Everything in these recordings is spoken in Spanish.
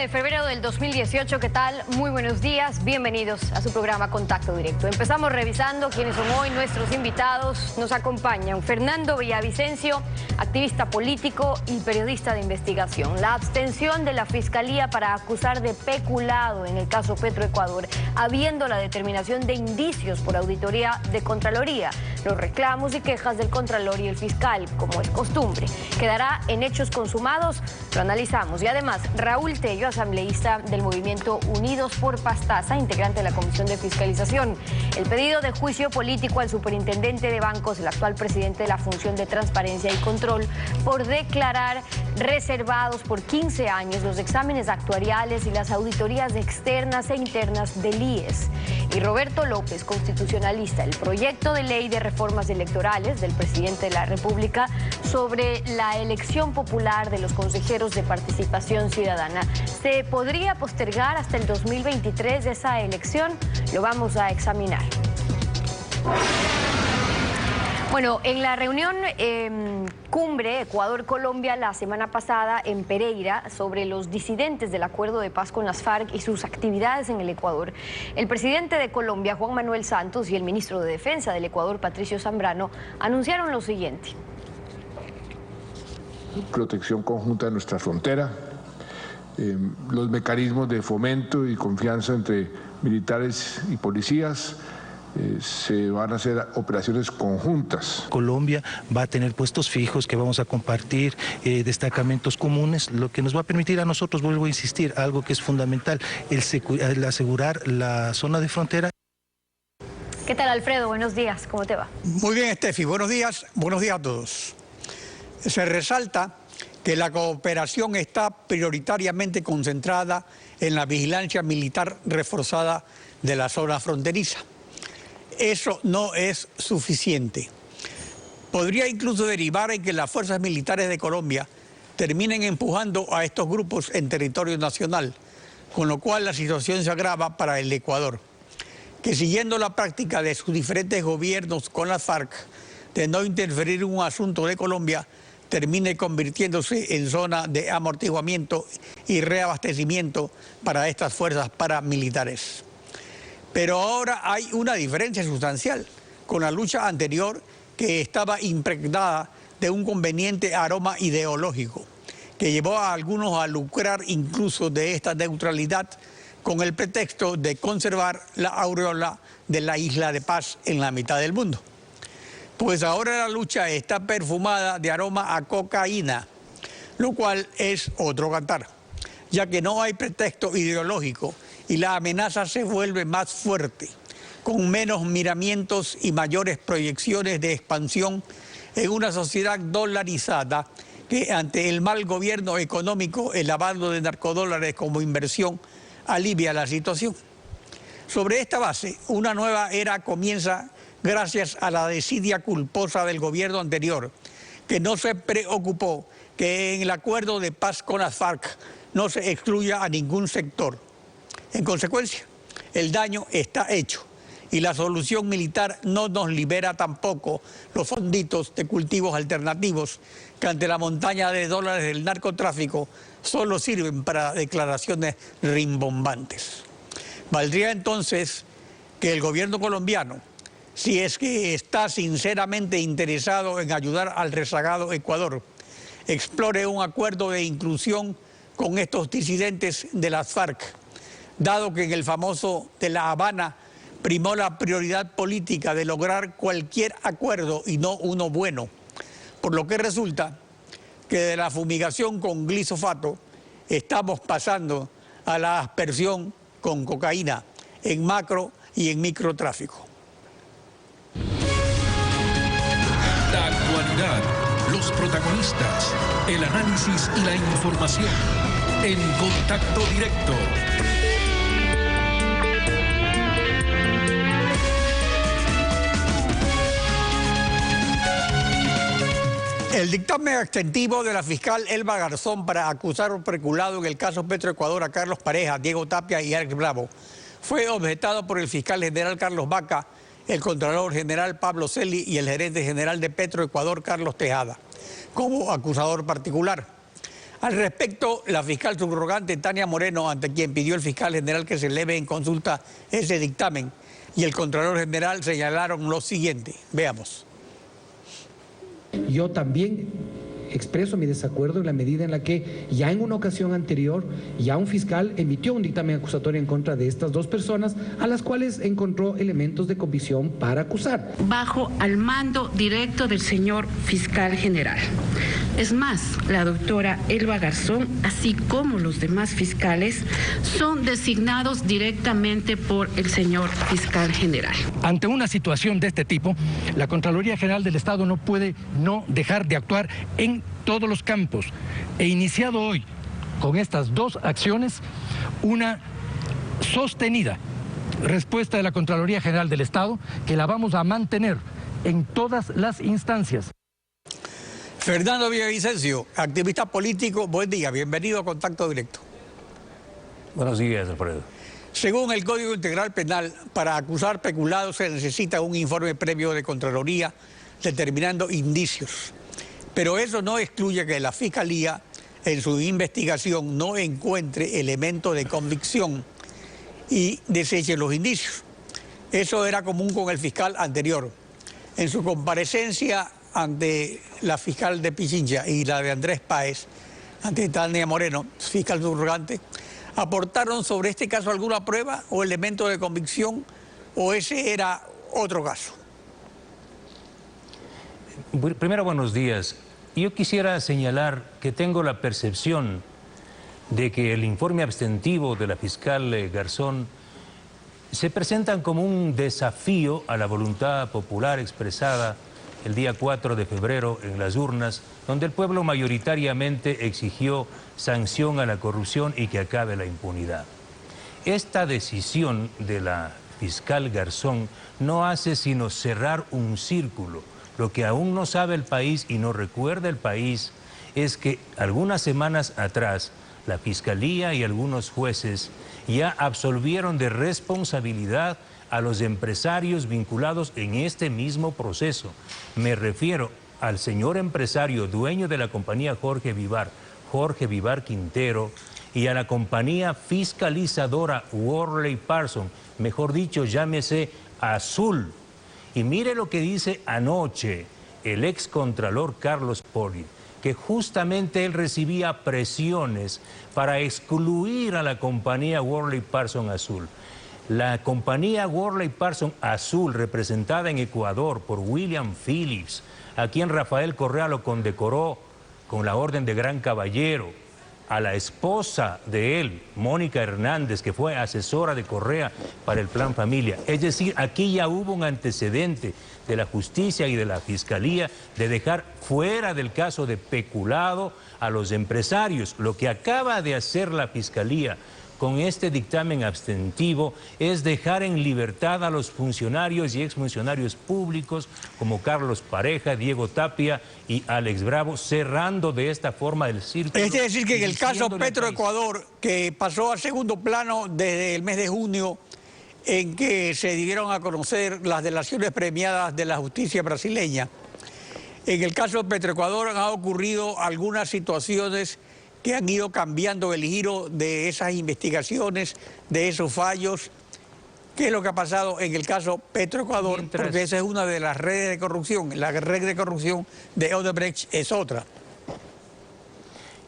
de febrero del 2018, ¿qué tal? Muy buenos días, bienvenidos a su programa Contacto Directo. Empezamos revisando quiénes son hoy nuestros invitados. Nos acompañan Fernando Villavicencio, activista político y periodista de investigación. La abstención de la Fiscalía para acusar de peculado en el caso Petroecuador, habiendo la determinación de indicios por auditoría de Contraloría. Los reclamos y quejas del Contralor y el fiscal, como es costumbre. ¿Quedará en hechos consumados? Lo analizamos. Y además, Raúl Tello, asambleísta del movimiento Unidos por Pastaza, integrante de la Comisión de Fiscalización. El pedido de juicio político al superintendente de bancos, el actual presidente de la Función de Transparencia y Control, por declarar reservados por 15 años los exámenes actuariales y las auditorías externas e internas del IES. Y Roberto López, constitucionalista, el proyecto de ley de reformas electorales del presidente de la República sobre la elección popular de los consejeros de participación ciudadana. ¿Se podría postergar hasta el 2023 esa elección? Lo vamos a examinar. Bueno, en la reunión cumbre Ecuador-Colombia la semana pasada en Pereira sobre los disidentes del acuerdo de paz con las FARC y sus actividades en el Ecuador, el presidente de Colombia, Juan Manuel Santos, y el ministro de Defensa del Ecuador, Patricio Zambrano, anunciaron lo siguiente. Protección conjunta de nuestra frontera, los mecanismos de fomento y confianza entre militares y policías. Se van a hacer operaciones conjuntas. Colombia va a tener puestos fijos que vamos a compartir, destacamentos comunes, lo que nos va a permitir a nosotros, vuelvo a insistir, algo que es fundamental, el asegurar la zona de frontera. ¿Qué tal, Alfredo? Buenos días, ¿cómo te va? Muy bien, Estefi, buenos días a todos. Se resalta que la cooperación está prioritariamente concentrada en la vigilancia militar reforzada de la zona fronteriza. Eso no es suficiente. Podría incluso derivar en que las fuerzas militares de Colombia terminen empujando a estos grupos en territorio nacional, con lo cual la situación se agrava para el Ecuador, que siguiendo la práctica de sus diferentes gobiernos con las FARC de no interferir en un asunto de Colombia, termine convirtiéndose en zona de amortiguamiento y reabastecimiento para estas fuerzas paramilitares. Pero ahora hay una diferencia sustancial con la lucha anterior, que estaba impregnada de un conveniente aroma ideológico que llevó a algunos a lucrar incluso de esta neutralidad con el pretexto de conservar la aureola de la isla de paz en la mitad del mundo. Pues ahora la lucha está perfumada de aroma a cocaína, lo cual es otro cantar, ya que no hay pretexto ideológico y la amenaza se vuelve más fuerte, con menos miramientos y mayores proyecciones de expansión en una sociedad dolarizada que ante el mal gobierno económico, el lavado de narcodólares como inversión alivia la situación. Sobre esta base, una nueva era comienza gracias a la desidia culposa del gobierno anterior, que no se preocupó que en el acuerdo de paz con las FARC no se excluya a ningún sector. En consecuencia, el daño está hecho y la solución militar no nos libera tampoco los fonditos de cultivos alternativos que ante la montaña de dólares del narcotráfico solo sirven para declaraciones rimbombantes. Valdría entonces que el gobierno colombiano, si es que está sinceramente interesado en ayudar al rezagado Ecuador, explore un acuerdo de inclusión con estos disidentes de las FARC, dado que en el famoso de La Habana primó la prioridad política de lograr cualquier acuerdo y no uno bueno, por lo que resulta que de la fumigación con glifosato estamos pasando a la aspersión con cocaína en macro y en microtráfico. La actualidad, los protagonistas, el análisis y la información en Contacto Directo. El dictamen extensivo de la fiscal Elba Garzón para acusar por peculado en el caso Petroecuador a Carlos Pareja, Diego Tapia y Alex Bravo fue objetado por el fiscal general Carlos Vaca, el contralor general Pablo Celi y el gerente general de Petroecuador, Carlos Tejada, como acusador particular. Al respecto, la fiscal subrogante Tania Moreno, ante quien pidió el fiscal general que se eleve en consulta ese dictamen, y el contralor general señalaron lo siguiente. Veamos. Yo también expreso mi desacuerdo en la medida en la que ya en una ocasión anterior ya un fiscal emitió un dictamen acusatorio en contra de estas dos personas a las cuales encontró elementos de convicción para acusar. Bajo al mando directo del señor fiscal general. Es más, la doctora Elba Garzón, así como los demás fiscales, son designados directamente por el señor fiscal general. Ante una situación de este tipo, la Contraloría General del Estado no puede no dejar de actuar en todos los campos. He iniciado hoy con estas dos acciones una sostenida respuesta de la Contraloría General del Estado que la vamos a mantener en todas las instancias. Fernando Villavicencio, activista político, buen día, bienvenido a Contacto Directo. Buenos días, Alfredo. Según el Código Integral Penal, para acusar peculados se necesita un informe previo de Contraloría determinando indicios. Pero eso no excluye que la Fiscalía en su investigación no encuentre elementos de convicción y deseche los indicios. Eso era común con el fiscal anterior. En su comparecencia ante la fiscal de Pichincha y la de Andrés Páez, ante Tania Moreno, fiscal subrogante, ¿aportaron sobre este caso alguna prueba o elemento de convicción o ese era otro caso? Primero, buenos días. Yo quisiera señalar que tengo la percepción de que el informe abstentivo de la fiscal Garzón se presentan como un desafío a la voluntad popular expresada el día 4 de febrero en las urnas, donde el pueblo mayoritariamente exigió sanción a la corrupción y que acabe la impunidad. Esta decisión de la fiscal Garzón no hace sino cerrar un círculo. Lo que aún no sabe el país y no recuerda el país es que algunas semanas atrás la Fiscalía y algunos jueces ya absolvieron de responsabilidad a los empresarios vinculados en este mismo proceso. Me refiero al señor empresario dueño de la compañía Jorge Vivar Quintero, y a la compañía fiscalizadora Worley Parsons, mejor dicho, llámese Azul. Y mire lo que dice anoche el excontralor Carlos Poli, que justamente él recibía presiones para excluir a la compañía Worley Parsons Azul. La compañía Worley Parsons Azul, representada en Ecuador por William Phillips, a quien Rafael Correa lo condecoró con la Orden de Gran Caballero, a la esposa de él, Mónica Hernández, que fue asesora de Correa para el Plan Familia. Es decir, aquí ya hubo un antecedente de la justicia y de la fiscalía de dejar fuera del caso de peculado a los empresarios. Lo que acaba de hacer la fiscalía con este dictamen abstentivo es dejar en libertad a los funcionarios y exfuncionarios públicos como Carlos Pareja, Diego Tapia y Alex Bravo, cerrando de esta forma el círculo. Es decir, que en el caso Petroecuador, que pasó a segundo plano desde el mes de junio, en que se dieron a conocer las delaciones premiadas de la justicia brasileña, en el caso de Petroecuador han ocurrido algunas situaciones que han ido cambiando el giro de esas investigaciones, de esos fallos. ¿Qué es lo que ha pasado en el caso Petroecuador? Porque esa es una de las redes de corrupción. La red de corrupción de Odebrecht es otra.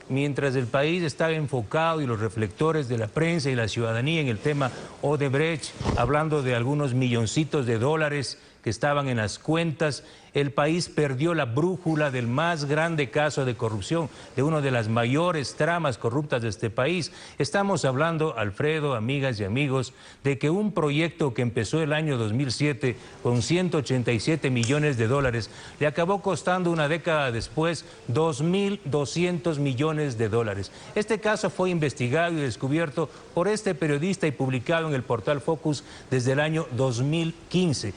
Mientras el país estaba enfocado y los reflectores de la prensa y la ciudadanía en el tema Odebrecht, hablando de algunos milloncitos de dólares que estaban en las cuentas, el país perdió la brújula del más grande caso de corrupción, de una de las mayores tramas corruptas de este país. Estamos hablando, Alfredo, amigas y amigos, de que un proyecto que empezó el año 2007 con 187 millones de dólares le acabó costando una década después 2.200 millones de dólares. Este caso fue investigado y descubierto por este periodista y publicado en el portal Focus desde el año 2015.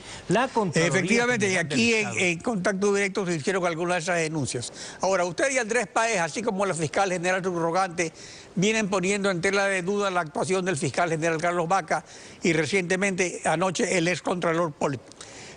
Efectivamente, y aquí en Contacto Directo se hicieron algunas de esas denuncias. Ahora, usted y Andrés Páez, así como la fiscal general subrogante, vienen poniendo en tela de duda la actuación del fiscal general Carlos Baca y recientemente, anoche, el excontralor Poli.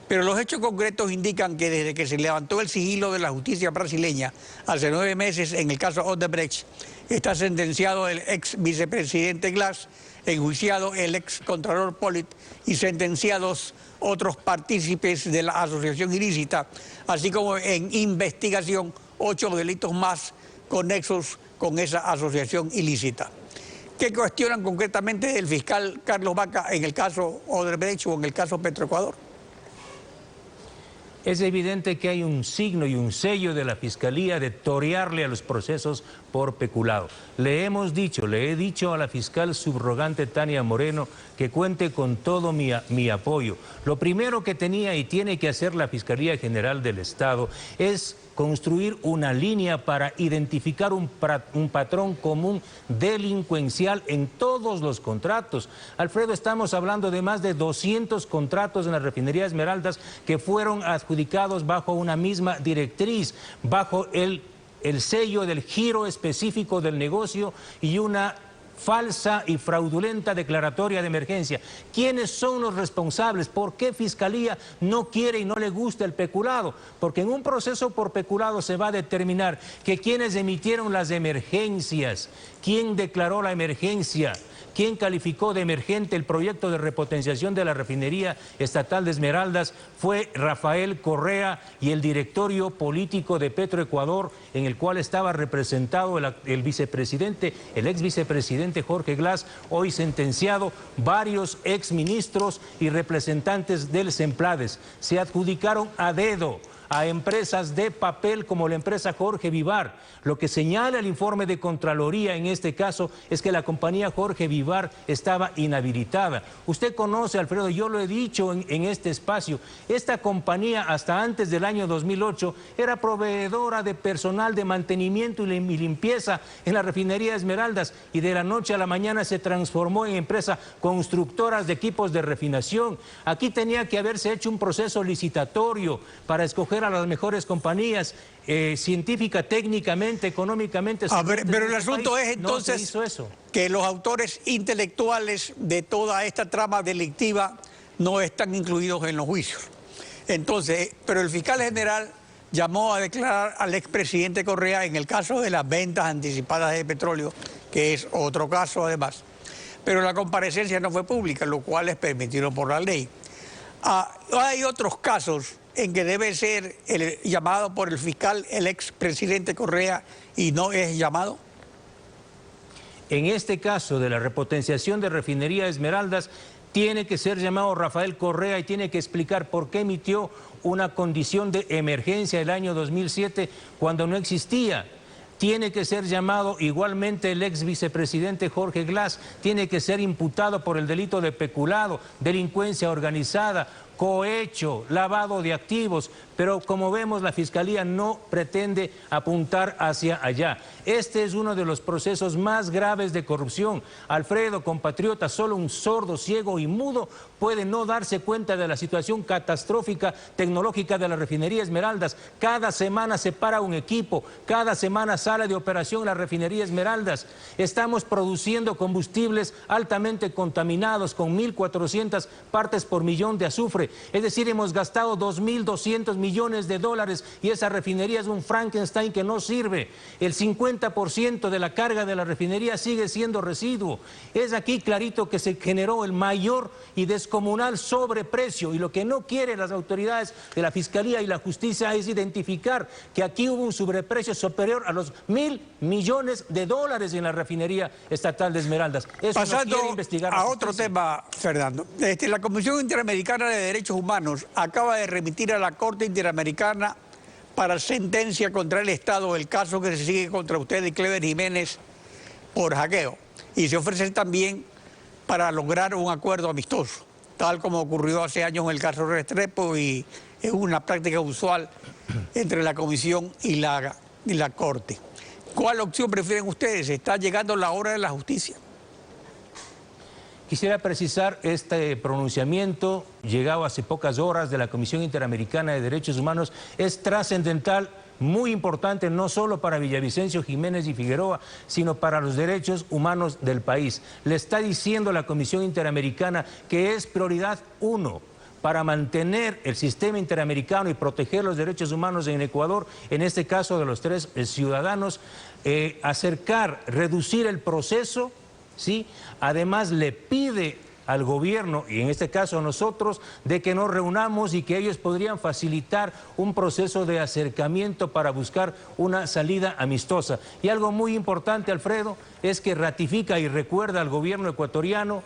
Pero los hechos concretos indican que desde que se levantó el sigilo de la justicia brasileña hace 9 meses en el caso Odebrecht, Está sentenciado el ex vicepresidente Glass, enjuiciado el ex contralor Pollitt y sentenciados otros partícipes de la asociación ilícita, así como en investigación 8 delitos más conexos con esa asociación ilícita. ¿Qué cuestionan concretamente del fiscal Carlos Baca en el caso Odebrecht o en el caso Petroecuador? Es evidente que hay un signo y un sello de la Fiscalía de torearle a los procesos por peculado. Le he dicho a la fiscal subrogante Tania Moreno que cuente con todo mi apoyo. Lo primero que tenía y tiene que hacer la Fiscalía General del Estado es construir una línea para identificar un patrón común delincuencial en todos los contratos. Alfredo, estamos hablando de más de 200 contratos en la refinería Esmeraldas que fueron adjudicados bajo una misma directriz, bajo el sello del giro específico del negocio y una falsa y fraudulenta declaratoria de emergencia. ¿Quiénes son los responsables? ¿Por qué Fiscalía no quiere y no le gusta el peculado? Porque en un proceso por peculado se va a determinar que quienes emitieron las emergencias, quién declaró la emergencia, quién calificó de emergente el proyecto de repotenciación de la refinería estatal de Esmeraldas fue Rafael Correa y el directorio político de Petroecuador, en el cual estaba representado el vicepresidente, el ex vicepresidente Jorge Glass, hoy sentenciado, varios exministros y representantes del Semplades. Se adjudicaron a dedo a empresas de papel como la empresa Jorge Vivar. Lo que señala el informe de Contraloría en este caso es que la compañía Jorge Vivar estaba inhabilitada. Usted conoce, Alfredo, yo lo he dicho en este espacio, esta compañía hasta antes del año 2008 era proveedora de personal de mantenimiento y limpieza en la refinería Esmeraldas y de la noche a la mañana se transformó en empresa constructora de equipos de refinación. Aquí tenía que haberse hecho un proceso licitatorio para escoger a las mejores compañías, científica, técnicamente, económicamente. A ver, pero el asunto es entonces que los autores intelectuales de toda esta trama delictiva no están incluidos en los juicios. Entonces, pero el fiscal general llamó a declarar al expresidente Correa en el caso de las ventas anticipadas de petróleo, que es otro caso además. Pero la comparecencia no fue pública, lo cual es permitido por la ley. Hay otros casos en que debe ser llamado por el fiscal el expresidente Correa y no es llamado. En este caso de la repotenciación de refinería Esmeraldas, tiene que ser llamado Rafael Correa y tiene que explicar por qué emitió una condición de emergencia el año 2007 cuando no existía. Tiene que ser llamado igualmente el ex vicepresidente Jorge Glass, tiene que ser imputado por el delito de peculado, delincuencia organizada, cohecho, lavado de activos, pero como vemos la Fiscalía no pretende apuntar hacia allá. Este es uno de los procesos más graves de corrupción. Alfredo, compatriota, solo un sordo, ciego y mudo puede no darse cuenta de la situación catastrófica tecnológica de la refinería Esmeraldas. Cada semana se para un equipo, cada semana sale de operación la refinería Esmeraldas. Estamos produciendo combustibles altamente contaminados con 1.400 partes por millón de azufre. Es decir, hemos gastado 2.200 millones de dólares y esa refinería es un Frankenstein que no sirve. El 50% de la carga de la refinería sigue siendo residuo. Es aquí clarito que se generó el mayor y descomunal sobreprecio y lo que no quieren las autoridades de la Fiscalía y la Justicia es identificar que aquí hubo un sobreprecio superior a los 1.000 millones de dólares en la refinería estatal de Esmeraldas. Eso pasando no quiere investigar a otro tema, Fernando. La Comisión Interamericana de Derechos Humanos acaba de remitir a la Corte Interamericana para sentencia contra el Estado el caso que se sigue contra usted y Clever Jiménez por hackeo. Y se ofrece también para lograr un acuerdo amistoso, tal como ocurrió hace años en el caso Restrepo y es una práctica usual entre la Comisión y la Corte. ¿Cuál opción prefieren ustedes? ¿Está llegando la hora de la justicia? Quisiera precisar este pronunciamiento, llegado hace pocas horas de la Comisión Interamericana de Derechos Humanos, es trascendental, muy importante, no solo para Villavicencio Jiménez y Figueroa, sino para los derechos humanos del país. Le está diciendo la Comisión Interamericana que es prioridad 1 para mantener el sistema interamericano y proteger los derechos humanos en Ecuador, en este caso de los 3 ciudadanos, reducir el proceso, ¿sí? Además le pide al gobierno, y en este caso a nosotros, de que nos reunamos y que ellos podrían facilitar un proceso de acercamiento para buscar una salida amistosa. Y algo muy importante, Alfredo, es que ratifica y recuerda al gobierno ecuatoriano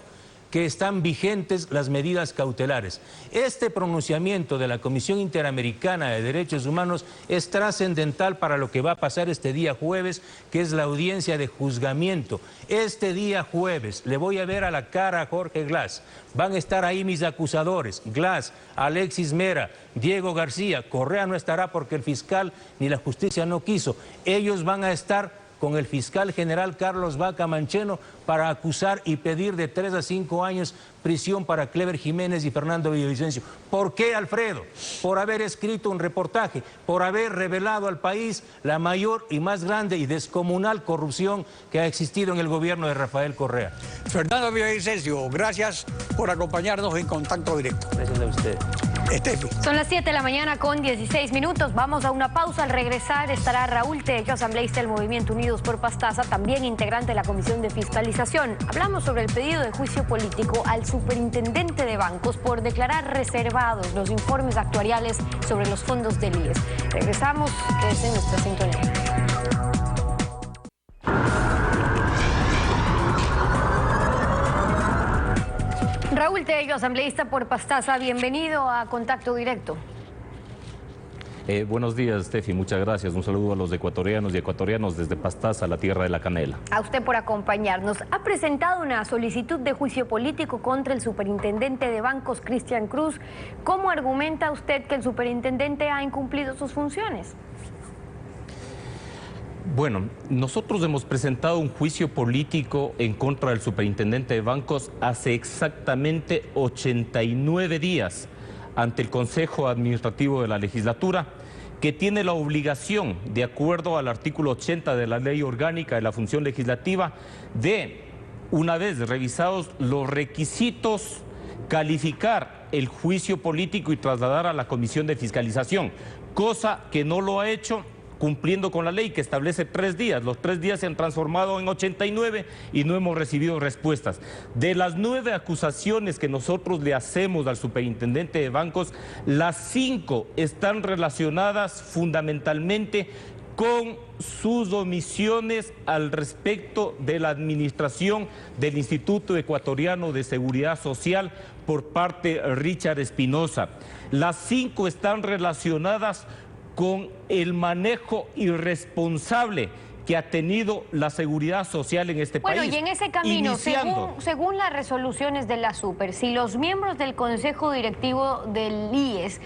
que están vigentes las medidas cautelares. Este pronunciamiento de la Comisión Interamericana de Derechos Humanos es trascendental para lo que va a pasar este día jueves, que es la audiencia de juzgamiento. Este día jueves le voy a ver a la cara a Jorge Glass. Van a estar ahí mis acusadores, Glass, Alexis Mera, Diego García. Correa no estará porque el fiscal ni la justicia no quiso. Ellos van a estar con el fiscal general Carlos Vaca Mancheno para acusar y pedir de 3 a 5 años prisión para Clever Jiménez y Fernando Villavicencio. ¿Por qué, Alfredo? Por haber escrito un reportaje, por haber revelado al país la mayor y más grande y descomunal corrupción que ha existido en el gobierno de Rafael Correa. Fernando Villavicencio, gracias por acompañarnos en Contacto Directo. Gracias a usted. Estefi. Son las 7 de la mañana con 16 minutos. Vamos a una pausa. Al regresar estará Raúl Tello, asambleísta del Movimiento Unidos por Pastaza, también integrante de la Comisión de Fiscalización. Hablamos sobre el pedido de juicio político al superintendente de bancos por declarar reservados los informes actuariales sobre los fondos del IES. Regresamos, quédense en nuestra sintonía. Raúl Tello, asambleísta por Pastaza, bienvenido a Contacto Directo. Buenos días, Steffi, muchas gracias. Un saludo a los ecuatorianos y ecuatorianos desde Pastaza, la tierra de la canela. A usted por acompañarnos. Ha presentado una solicitud de juicio político contra el superintendente de bancos, Cristian Cruz. ¿Cómo argumenta usted que el superintendente ha incumplido sus funciones? Bueno, nosotros hemos presentado un juicio político en contra del superintendente de bancos hace exactamente 89 días ante el Consejo Administrativo de la Legislatura, que tiene la obligación, de acuerdo al artículo 80 de la Ley Orgánica de la Función Legislativa, de, una vez revisados los requisitos, calificar el juicio político y trasladar a la Comisión de Fiscalización, cosa que no lo ha hecho, cumpliendo con la ley que establece 3 días. Los 3 días se han transformado en 89 y no hemos recibido respuestas. De las 9 acusaciones que nosotros le hacemos al superintendente de bancos, las 5 están relacionadas fundamentalmente con sus omisiones al respecto de la administración del Instituto Ecuatoriano de Seguridad Social por parte de Richard Espinosa. Las 5 están relacionadas con el manejo irresponsable que ha tenido la seguridad social en este país. Bueno, y en ese camino, según las resoluciones de la Super, si los miembros del Consejo Directivo del IES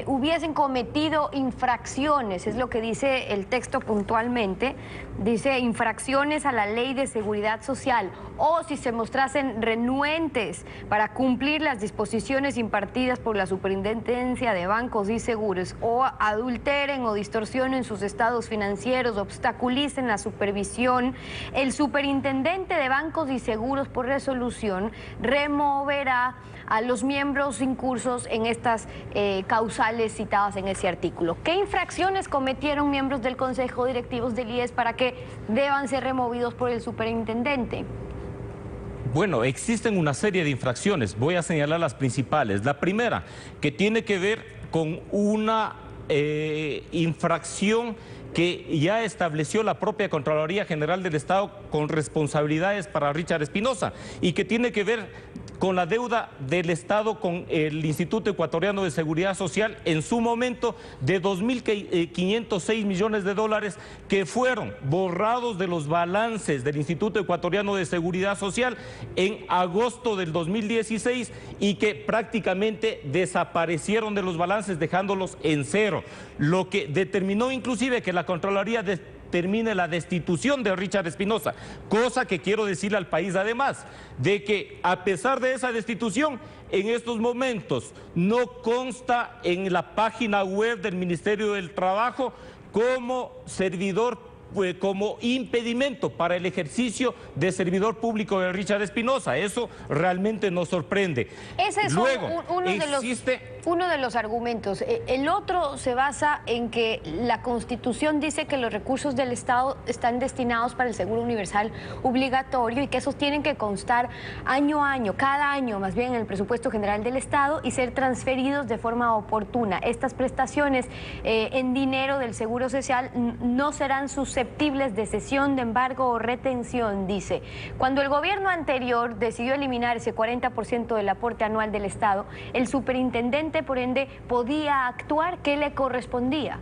hubiesen cometido infracciones, es lo que dice el texto puntualmente, dice infracciones a la Ley de Seguridad Social, o si se mostrasen renuentes para cumplir las disposiciones impartidas por la Superintendencia de Bancos y Seguros, o adulteren o distorsionen sus estados financieros, obstaculicen la supervisión, el superintendente de bancos y seguros por resolución removerá a los miembros incursos en estas causales citadas en ese artículo. ¿Qué infracciones cometieron miembros del Consejo Directivos del IES para que deban ser removidos por el superintendente? Bueno, existen una serie de infracciones. Voy a señalar las principales. La primera, que tiene que ver con una infracción que ya estableció la propia Contraloría General del Estado con responsabilidades para Richard Espinosa y que tiene que ver con la deuda del Estado con el Instituto Ecuatoriano de Seguridad Social en su momento de 2.506 millones de dólares que fueron borrados de los balances del Instituto Ecuatoriano de Seguridad Social en agosto del 2016 y que prácticamente desaparecieron de los balances dejándolos en cero, lo que determinó inclusive que la Contraloría termine la destitución de Richard Espinosa, cosa que quiero decirle al país además, de que a pesar de esa destitución, en estos momentos no consta en la página web del Ministerio del Trabajo como servidor como impedimento para el ejercicio de servidor público de Richard Espinosa. Eso realmente nos sorprende. Ese es uno de los argumentos. El otro se basa en que la Constitución dice que los recursos del Estado están destinados para el seguro universal obligatorio y que esos tienen que constar año a año, cada año más bien en el presupuesto general del Estado y ser transferidos de forma oportuna. Estas prestaciones en dinero del Seguro Social no serán susceptibles de cesión, de embargo o retención, dice. Cuando el gobierno anterior decidió eliminar ese 40% del aporte anual del Estado, el superintendente, por ende, podía actuar. ¿Qué le correspondía?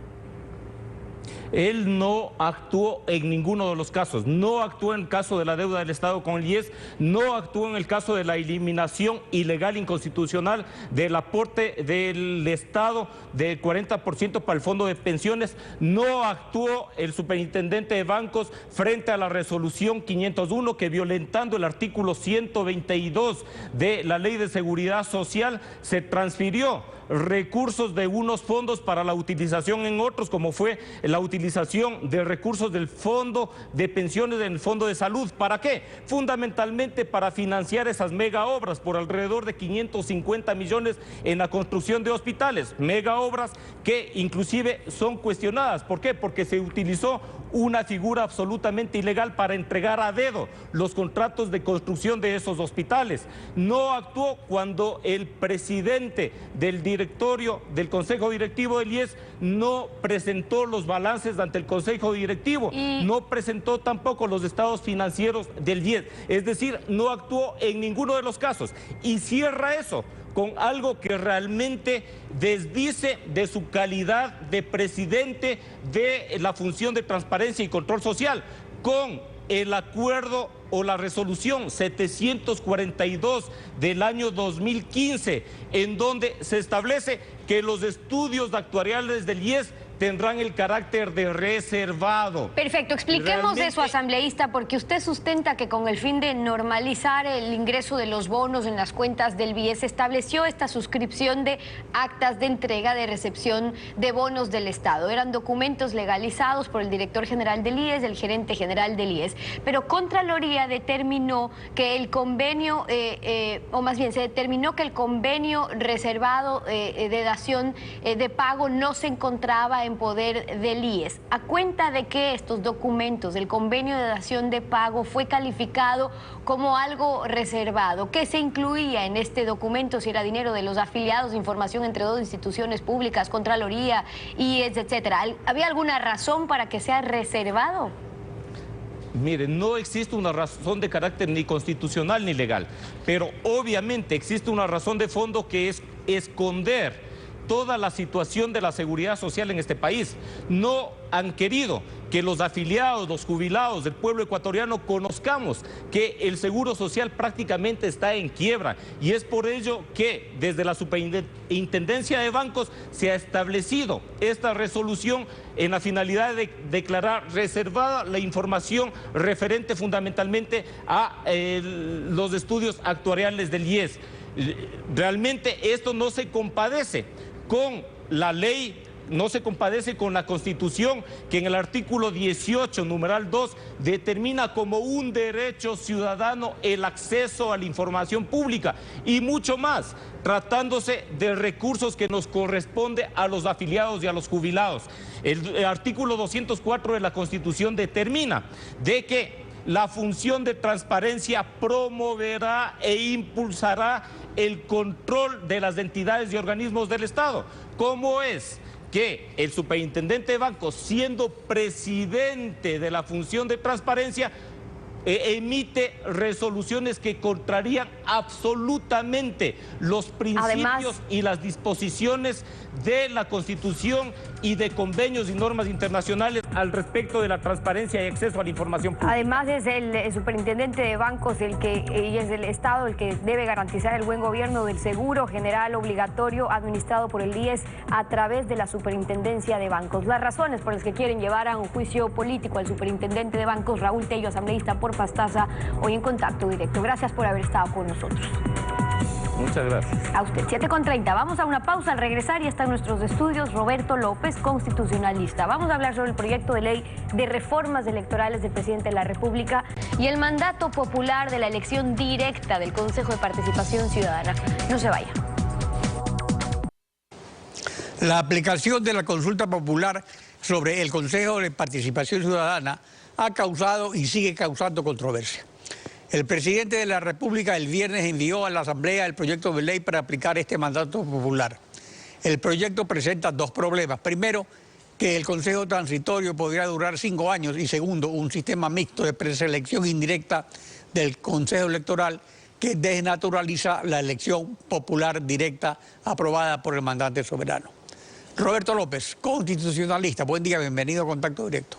Él no actuó en ninguno de los casos. No actuó en el caso de la deuda del Estado con el IES, no actuó en el caso de la eliminación ilegal inconstitucional del aporte del Estado del 40% para el fondo de pensiones, no actuó el superintendente de bancos frente a la resolución 501 que, violentando el artículo 122 de la Ley de Seguridad Social, se transfirió recursos de unos fondos para la utilización en otros, como fue la utilización de recursos del fondo de pensiones en el fondo de salud. ¿Para qué? Fundamentalmente para financiar esas mega obras por alrededor de 550 millones en la construcción de hospitales, mega obras que inclusive son cuestionadas. ¿Por qué? Porque se utilizó una figura absolutamente ilegal para entregar a dedo los contratos de construcción de esos hospitales. No actuó cuando el presidente del directorio del Consejo Directivo del IES no presentó los balances ante el Consejo Directivo, no presentó tampoco los estados financieros del IES, es decir, no actuó en ninguno de los casos. Y cierra eso con algo que realmente desdice de su calidad de presidente de la función de transparencia y control social, con el acuerdo o la resolución 742 del año 2015, en donde se establece que los estudios actuariales del IES tendrán el carácter de reservado. Perfecto, expliquemos eso, asambleísta, porque usted sustenta que con el fin de normalizar el ingreso de los bonos en las cuentas del BIES se estableció esta suscripción de actas de entrega de recepción de bonos del Estado. Eran documentos legalizados por el director general del IES, el gerente general del IES, pero Contraloría determinó que el convenio, o más bien se determinó que el convenio reservado de dación de pago no se encontraba en poder del IES. ¿A cuenta de que estos documentos del convenio de dación de pago fue calificado como algo reservado? ¿Qué se incluía en este documento? Si era dinero de los afiliados, información entre dos instituciones públicas, Contraloría, IES, etcétera. ¿Había alguna razón para que sea reservado? Mire, no existe una razón de carácter ni constitucional ni legal, pero obviamente existe una razón de fondo que es esconder toda la situación de la seguridad social en este país. No han querido que los afiliados, los jubilados del pueblo ecuatoriano conozcamos que el seguro social prácticamente está en quiebra, y es por ello que desde la Superintendencia de Bancos se ha establecido esta resolución en la finalidad de declarar reservada la información referente fundamentalmente a los estudios actuariales del IES. Realmente esto no se compadece con la ley, no se compadece con la Constitución, que en el artículo 18, numeral 2, determina como un derecho ciudadano el acceso a la información pública, y mucho más, tratándose de recursos que nos corresponde a los afiliados y a los jubilados. El artículo 204 de la Constitución determina de que la función de transparencia promoverá e impulsará el control de las entidades y organismos del Estado. ¿Cómo es que el superintendente de bancos, siendo presidente de la función de transparencia, emite resoluciones que contrarían absolutamente los principios y las disposiciones de la Constitución y de convenios y normas internacionales al respecto de la transparencia y acceso a la información pública? Además, es el superintendente de bancos y es el Estado el que debe garantizar el buen gobierno del seguro general obligatorio administrado por el IES a través de la superintendencia de bancos. Las razones por las que quieren llevar a un juicio político al superintendente de bancos, Raúl Tello, asambleísta por Pastaza, hoy en Contacto Directo. Gracias por haber estado con nosotros. Muchas gracias. A usted, 7:30. Vamos a una pausa. Al regresar ya está en nuestros estudios Roberto López, constitucionalista. Vamos a hablar sobre el proyecto de ley de reformas electorales del presidente de la República y el mandato popular de la elección directa del Consejo de Participación Ciudadana. No se vaya. La aplicación de la consulta popular sobre el Consejo de Participación Ciudadana ha causado y sigue causando controversia. El presidente de la República el viernes envió a la Asamblea el proyecto de ley para aplicar este mandato popular. El proyecto presenta dos problemas. Primero, que el Consejo Transitorio podría durar 5 años y segundo, un sistema mixto de preselección indirecta del Consejo Electoral que desnaturaliza la elección popular directa aprobada por el mandante soberano. Roberto López, constitucionalista. Buen día, bienvenido a Contacto Directo.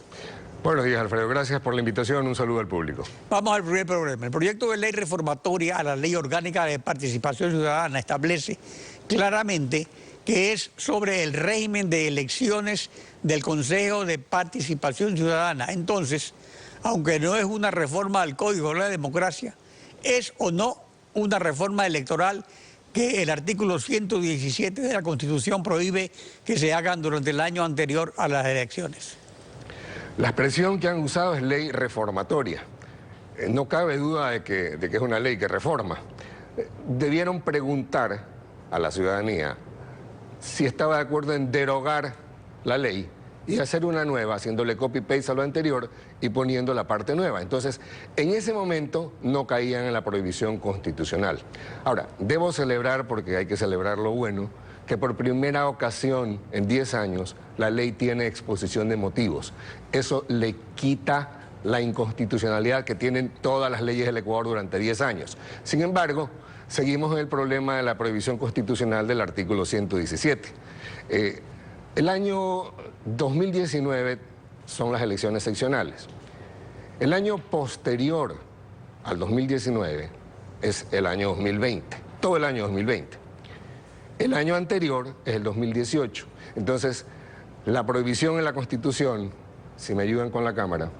Buenos días, Alfredo. Gracias por la invitación. Un saludo al público. Vamos al primer problema. El proyecto de ley reformatoria a la Ley Orgánica de Participación Ciudadana establece claramente que es sobre el régimen de elecciones del Consejo de Participación Ciudadana. Entonces, aunque no es una reforma al Código de la Democracia, es o no una reforma electoral que el artículo 117 de la Constitución prohíbe que se hagan durante el año anterior a las elecciones. La expresión que han usado es ley reformatoria. No cabe duda de que es una ley que reforma. Debieron preguntar a la ciudadanía si estaba de acuerdo en derogar la ley y hacer una nueva, haciéndole copy-paste a lo anterior y poniendo la parte nueva. Entonces, en ese momento no caían en la prohibición constitucional. Ahora, debo celebrar, porque hay que celebrar lo bueno, que por primera ocasión en 10 años la ley tiene exposición de motivos. Eso le quita la inconstitucionalidad que tienen todas las leyes del Ecuador durante 10 años. Sin embargo, seguimos en el problema de la prohibición constitucional del artículo 117. El año 2019 son las elecciones seccionales. El año posterior al 2019 es el año 2020, todo el año 2020. El año anterior es el 2018. Entonces, la prohibición en la Constitución, si me ayudan con la cámara,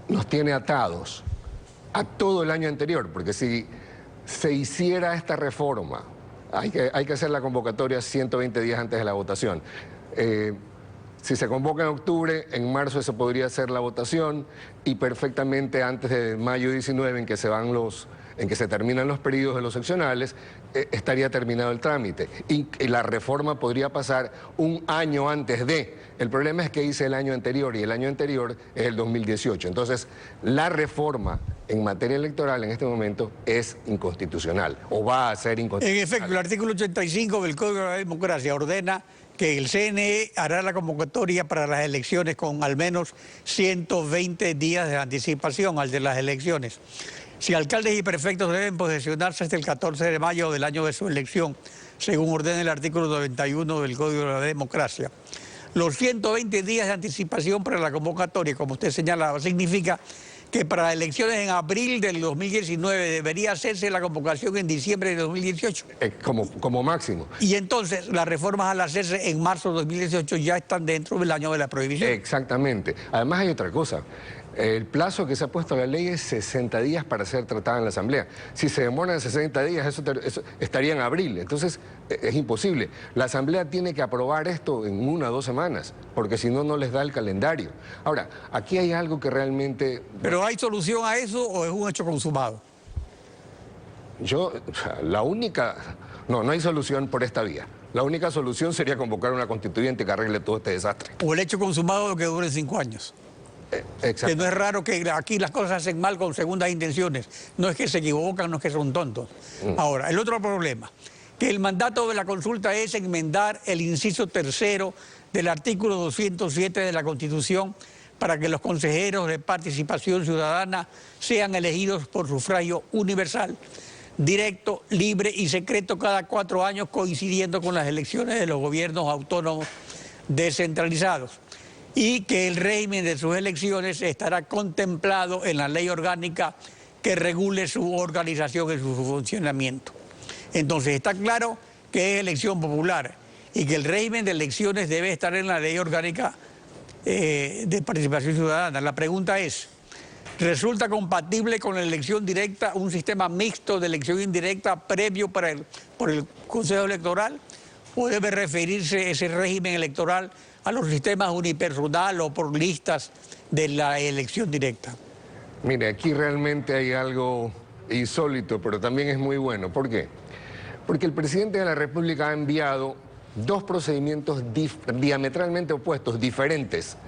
nos tiene atados a todo el año anterior, porque si se hiciera esta reforma, hay que hacer la convocatoria 120 días antes de la votación. Si se convoca en octubre, en marzo se podría hacer la votación y perfectamente antes de mayo 19, en que se terminan los periodos de los seccionales, estaría terminado el trámite. Y la reforma podría pasar un año antes de. El problema es que hice el año anterior y el año anterior es el 2018. Entonces, la reforma en materia electoral en este momento es inconstitucional o va a ser inconstitucional. En efecto, el artículo 85 del Código de la Democracia ordena que el CNE hará la convocatoria para las elecciones con al menos 120 días de anticipación al de las elecciones. Si alcaldes y prefectos deben posesionarse hasta el 14 de mayo del año de su elección, según ordena el artículo 91 del Código de la Democracia. Los 120 días de anticipación para la convocatoria, como usted señalaba, significa que para las elecciones en abril del 2019 debería hacerse la convocación en diciembre de 2018. Como máximo. Y entonces las reformas al hacerse en marzo de 2018 ya están dentro del año de la prohibición. Exactamente. Además hay otra cosa. El plazo que se ha puesto a la ley es 60 días para ser tratada en la Asamblea. Si se demoran 60 días, eso estaría en abril. Entonces, es imposible. La Asamblea tiene que aprobar esto en 1 o 2 semanas, porque si no, no les da el calendario. Ahora, aquí hay algo que realmente... ¿Pero hay solución a eso o es un hecho consumado? La única... No hay solución por esta vía. La única solución sería convocar una constituyente que arregle todo este desastre. O el hecho consumado de que dure 5 años. Exacto. Que no es raro que aquí las cosas se hacen mal con segundas intenciones. No es que se equivocan, no es que son tontos. Ahora, el otro problema, que el mandato de la consulta es enmendar el inciso 3º del artículo 207 de la Constitución para que los consejeros de participación ciudadana sean elegidos por sufragio universal, directo, libre y secreto cada 4 años, coincidiendo con las elecciones de los gobiernos autónomos descentralizados. Y que el régimen de sus elecciones estará contemplado en la ley orgánica que regule su organización y su funcionamiento. Entonces está claro que es elección popular y que el régimen de elecciones debe estar en la ley orgánica de participación ciudadana. La pregunta es, ¿Resulta compatible con la elección directa un sistema mixto de elección indirecta previo por el Consejo Electoral? ¿O debe referirse ese régimen electoral a los sistemas unipersonal o por listas de la elección directa? Mire, aquí realmente hay algo insólito, pero también es muy bueno. ¿Por qué? Porque el presidente de la República ha enviado dos procedimientos diametralmente opuestos, diferentes,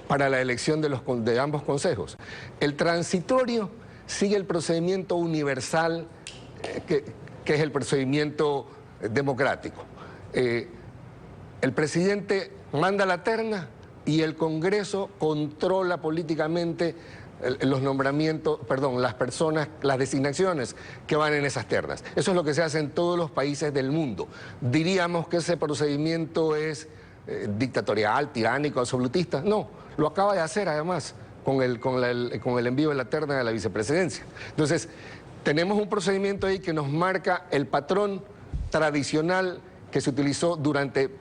para la elección de ambos consejos. El transitorio sigue el procedimiento universal, que es el procedimiento democrático. El presidente manda la terna y el Congreso controla políticamente los nombramientos, las personas, las designaciones que van en esas ternas. Eso es lo que se hace en todos los países del mundo. Diríamos que ese procedimiento es dictatorial, tiránico, absolutista. No, lo acaba de hacer además con el envío de la terna de la vicepresidencia. Entonces, tenemos un procedimiento ahí que nos marca el patrón tradicional que se utilizó durante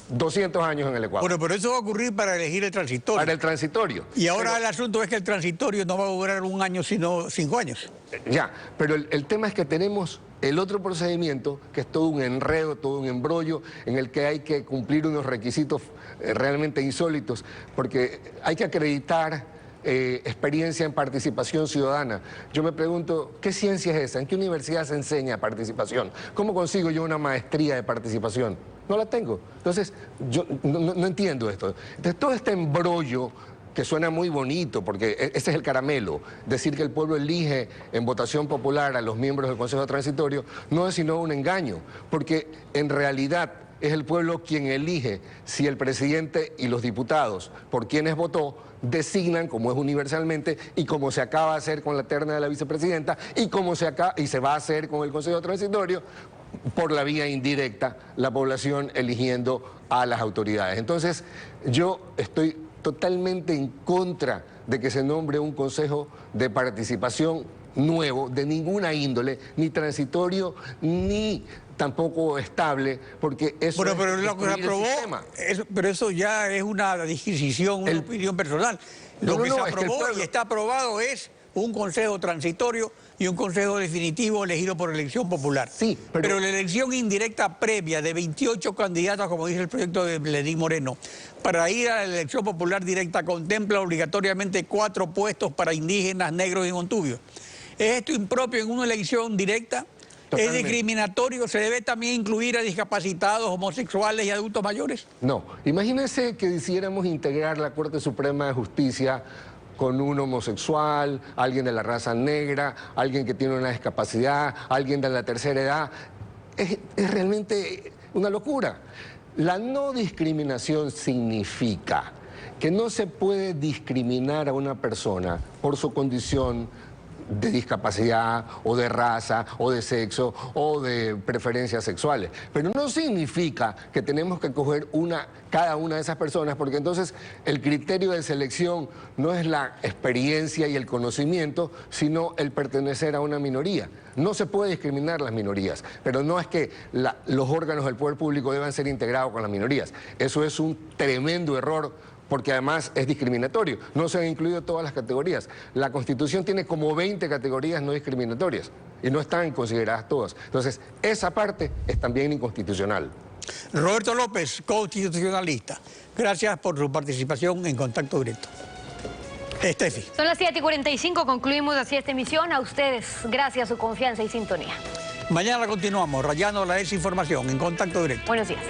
200 años en el Ecuador. Bueno, pero eso va a ocurrir para elegir el transitorio. Para el transitorio. Y ahora el asunto es que el transitorio no va a durar 1 año, sino 5 años. Ya, pero el tema es que tenemos el otro procedimiento, que es todo un enredo, todo un embrollo, en el que hay que cumplir unos requisitos realmente insólitos, porque hay que acreditar experiencia en participación ciudadana. Yo me pregunto, ¿qué ciencia es esa? ¿En qué universidad se enseña participación? ¿Cómo consigo yo una maestría de participación? No la tengo. Entonces, yo no entiendo esto. Entonces, todo este embrollo que suena muy bonito, porque ese es el caramelo, decir que el pueblo elige en votación popular a los miembros del Consejo Transitorio, no es sino un engaño, porque en realidad es el pueblo quien elige si el presidente y los diputados por quienes votó designan, como es universalmente, y como se acaba de hacer con la terna de la vicepresidenta, y como se va a hacer con el Consejo Transitorio, por la vía indirecta, la población eligiendo a las autoridades. Entonces, yo estoy totalmente en contra de que se nombre un consejo de participación nuevo, de ninguna índole, ni transitorio, ni tampoco estable, porque eso bueno, pero es lo que se aprobó, pero eso ya es una disquisición, una opinión personal. Lo que se aprobó y está aprobado es un consejo transitorio y un consejo definitivo elegido por elección popular. Sí, pero la elección indirecta previa de 28 candidatos, como dice el proyecto de Lenín Moreno, para ir a la elección popular directa contempla obligatoriamente 4 puestos para indígenas, negros y montubios. ¿Es esto impropio en una elección directa? Totalmente. ¿Es discriminatorio? ¿Se debe también incluir a discapacitados, homosexuales y adultos mayores? No. Imagínense que quisiéramos integrar la Corte Suprema de Justicia con un homosexual, alguien de la raza negra, alguien que tiene una discapacidad, alguien de la tercera edad. Es realmente una locura. La no discriminación significa que no se puede discriminar a una persona por su condición de discapacidad o de raza o de sexo o de preferencias sexuales. Pero no significa que tenemos que coger cada una de esas personas, porque entonces el criterio de selección no es la experiencia y el conocimiento, sino el pertenecer a una minoría. No se puede discriminar las minorías, pero no es que los órganos del poder público deban ser integrados con las minorías. Eso es un tremendo error, porque además es discriminatorio. No se han incluido todas las categorías. La Constitución tiene como 20 categorías no discriminatorias y no están consideradas todas. Entonces, esa parte es también inconstitucional. Roberto López, constitucionalista. Gracias por su participación en Contacto Directo. Estefi. Son las 7:45, concluimos así esta emisión. A ustedes, gracias a su confianza y sintonía. Mañana continuamos rayando la desinformación en Contacto Directo. Buenos días.